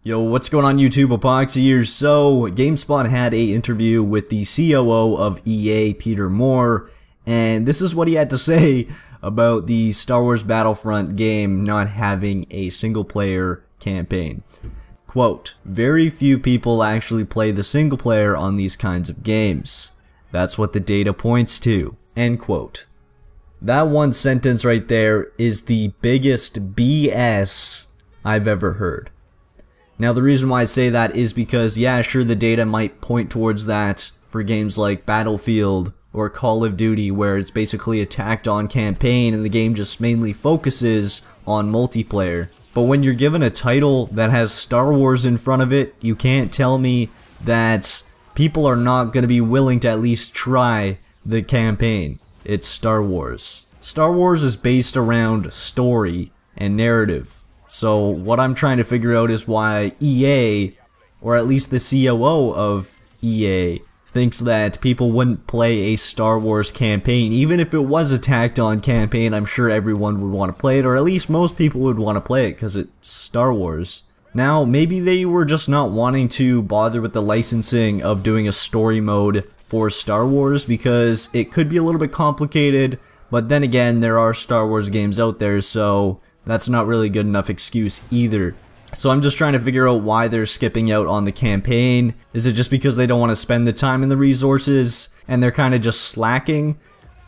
Yo, what's going on YouTube? Apoqsi here. So, GameSpot had an interview with the COO of EA, Peter Moore, and this is what he had to say about the Star Wars Battlefront game not having a single-player campaign. Quote, "Very few people actually play the single player on these kinds of games. That's what the data points to." End quote. That one sentence right there is the biggest BS I've ever heard. Now the reason why I say that is because, yeah, sure, the data might point towards that for games like Battlefield or Call of Duty, where it's basically a tacked on campaign and the game just mainly focuses on multiplayer. But when you're given a title that has Star Wars in front of it, you can't tell me that people are not going to be willing to at least try the campaign. It's Star Wars. Star Wars is based around story and narrative. So what I'm trying to figure out is why EA, or at least the COO of EA, thinks that people wouldn't play a Star Wars campaign. Even if it was a tacked on campaign, I'm sure everyone would want to play it, or at least most people would want to play it because it's Star Wars. Now, maybe they were just not wanting to bother with the licensing of doing a story mode for Star Wars because it could be a little bit complicated, but then again, there are Star Wars games out there, so that's not really good enough excuse either. So I'm just trying to figure out why they're skipping out on the campaign. Is it just because they don't want to spend the time and the resources and they're kind of just slacking?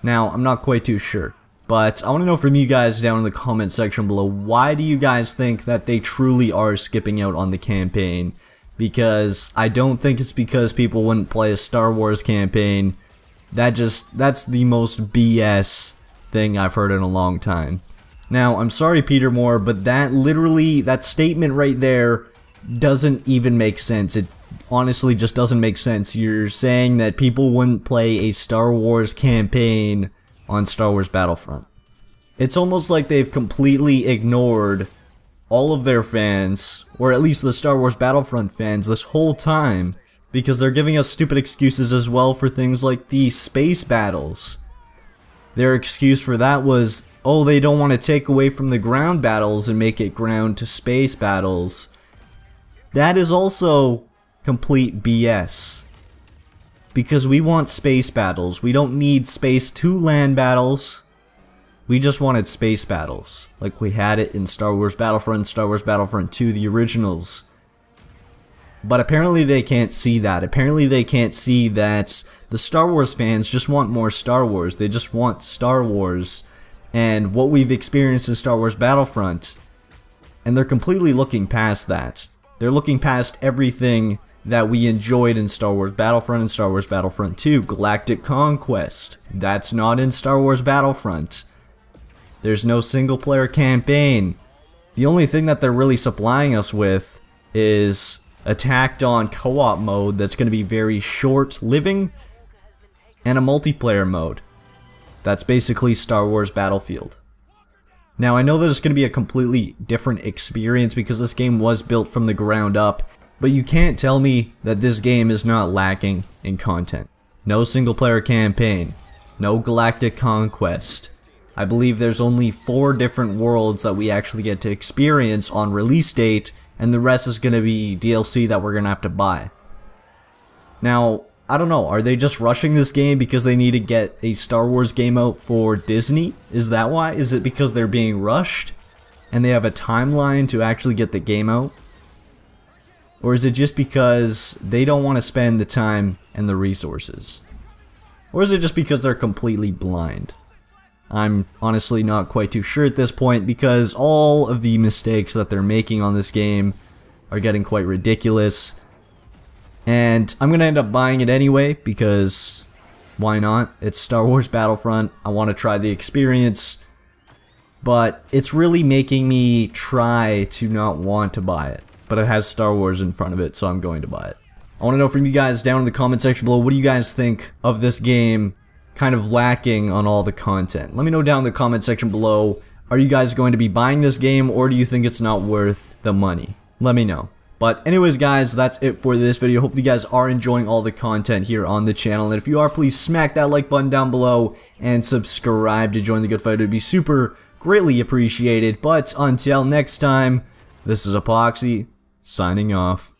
Now, I'm not quite too sure. But I want to know from you guys down in the comment section below, why do you guys think that they truly are skipping out on the campaign? Because I don't think it's because people wouldn't play a Star Wars campaign. That's the most BS thing I've heard in a long time. Now, I'm sorry, Peter Moore, but that statement right there doesn't even make sense. It honestly just doesn't make sense. You're saying that people wouldn't play a Star Wars campaign on Star Wars Battlefront. It's almost like they've completely ignored all of their fans, or at least the Star Wars Battlefront fans, this whole time, because they're giving us stupid excuses as well for things like the space battles. Their excuse for that was, oh, they don't want to take away from the ground battles and make it ground to space battles. That is also complete BS. Because we want space battles. We don't need space to land battles. We just wanted space battles. Like we had it in Star Wars Battlefront, Star Wars Battlefront 2, the originals. But apparently they can't see that. Apparently they can't see that the Star Wars fans just want more Star Wars. They just want Star Wars and what we've experienced in Star Wars Battlefront. And they're completely looking past that. They're looking past everything that we enjoyed in Star Wars Battlefront and Star Wars Battlefront 2. Galactic Conquest. That's not in Star Wars Battlefront. There's no single player campaign. The only thing that they're really supplying us with is a tacked on co-op mode that's going to be very short-living, and a multiplayer mode. That's basically Star Wars Battlefield. Now I know that it's going to be a completely different experience because this game was built from the ground up, but you can't tell me that this game is not lacking in content. No single player campaign, no Galactic Conquest. I believe there's only 4 different worlds that we actually get to experience on release date, and the rest is going to be DLC that we're going to have to buy. Now, I don't know, are they just rushing this game because they need to get a Star Wars game out for Disney? Is that why? Is it because they're being rushed and they have a timeline to actually get the game out? Or is it just because they don't want to spend the time and the resources? Or is it just because they're completely blind? I'm honestly not quite too sure at this point because all of the mistakes that they're making on this game are getting quite ridiculous. And I'm going to end up buying it anyway because why not? It's Star Wars Battlefront. I want to try the experience. But it's really making me try to not want to buy it. But it has Star Wars in front of it, so I'm going to buy it. I want to know from you guys down in the comment section below, what do you guys think of this game kind of lacking on all the content? Let me know down in the comment section below. Are you guys going to be buying this game, or do you think it's not worth the money? Let me know. But anyways guys, that's it for this video. Hopefully you guys are enjoying all the content here on the channel. And if you are, please smack that like button down below and subscribe to join the good fight. It would be super greatly appreciated. But until next time, this is Apoqsi signing off.